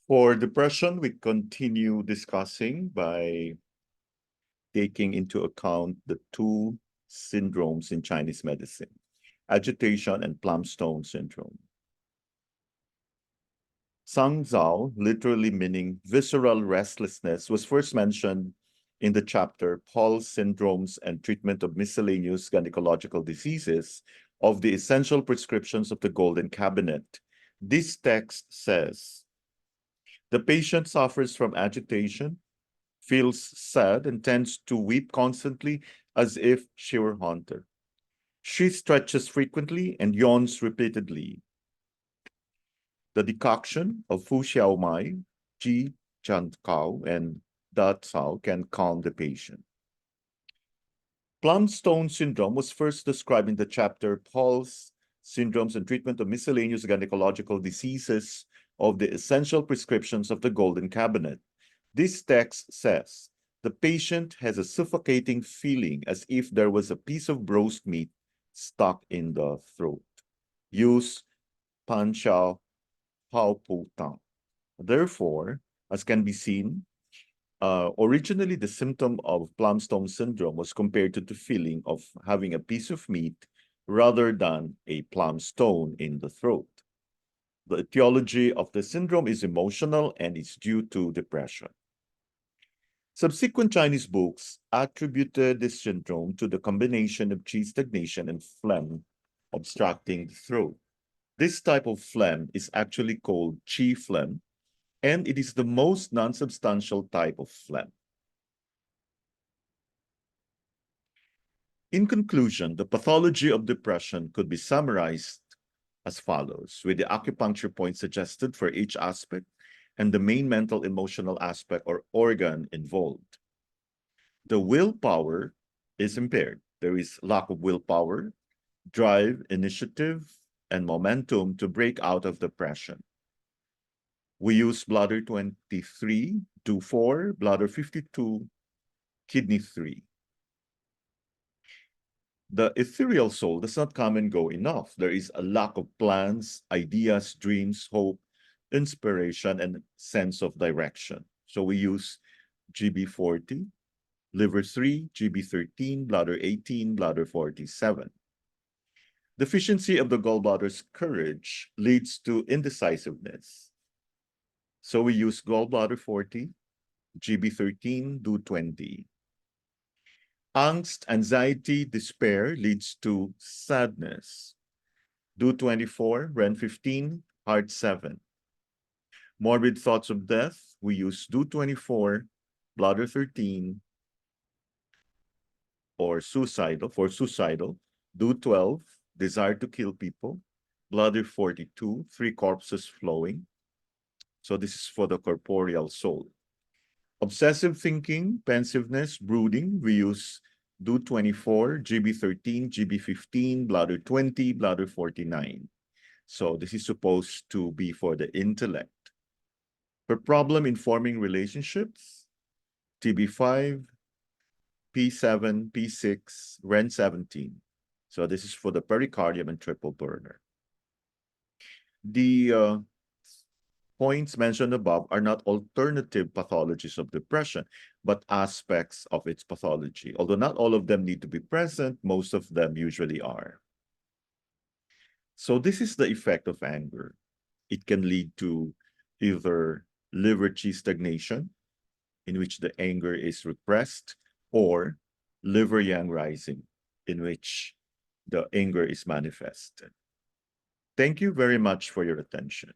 For depression, we continue discussing by taking into account the two syndromes in Chinese medicine, agitation and Plum-Stone Syndrome. Zang Zao, literally meaning visceral restlessness, was first mentioned in the chapter Paul's Syndromes and Treatment of Miscellaneous Gynaecological Diseases of the Essential Prescriptions of the Golden Cabinet. This text says, the patient suffers from agitation, feels sad, and tends to weep constantly as if she were haunted. She stretches frequently and yawns repeatedly. The decoction of Fu Xiao Mai, Ji Chan Kao, and Da Cao can calm the patient. Plum-Stone Syndrome was first described in the chapter Paul's Syndromes and Treatment of Miscellaneous Gynecological Diseases of the Essential Prescriptions of the Golden Cabinet. This text says, the patient has a suffocating feeling as if there was a piece of roast meat stuck in the throat. Use Pan Xiao Hao Pu Tang. Therefore, as can be seen, originally the symptom of Plum-Stone Syndrome was compared to the feeling of having a piece of meat rather than a plum stone in the throat. The etiology of the syndrome is emotional and is due to depression. Subsequent Chinese books attributed this syndrome to the combination of qi stagnation and phlegm obstructing the throat. This type of phlegm is actually called qi phlegm, and it is the most non-substantial type of phlegm. In conclusion, the pathology of depression could be summarized as follows, with the acupuncture points suggested for each aspect and the main mental emotional aspect or organ involved. The willpower is impaired. There is lack of willpower, drive, initiative, and momentum to break out of depression. We use bladder 23, do 4, bladder 52, kidney 3. The ethereal soul does not come and go enough. There is a lack of plans, ideas, dreams, hope, inspiration, and sense of direction. So we use GB40, liver 3, GB13, bladder 18, bladder 47. Deficiency of the gallbladder's courage leads to indecisiveness. So we use gallbladder 40, GB13, do 20. Angst, anxiety, despair leads to sadness. Do 24, Ren 15, heart 7. Morbid thoughts of death, we use do 24, bladder 13, or suicidal, do 12, desire to kill people, bladder 42, 3 corpses flowing. So this is for the corporeal soul. Obsessive thinking, pensiveness, brooding, we use do 24, GB13, GB15, bladder 20, bladder 49. So this is supposed to be for the intellect. For problem in forming relationships, TB5, P7, P6, REN 17. So this is for the pericardium and triple burner. The points mentioned above are not alternative pathologies of depression, but aspects of its pathology. Although not all of them need to be present, most of them usually are. So this is the effect of anger. It can lead to either liver qi stagnation, in which the anger is repressed, or liver yang rising, in which the anger is manifested. Thank you very much for your attention.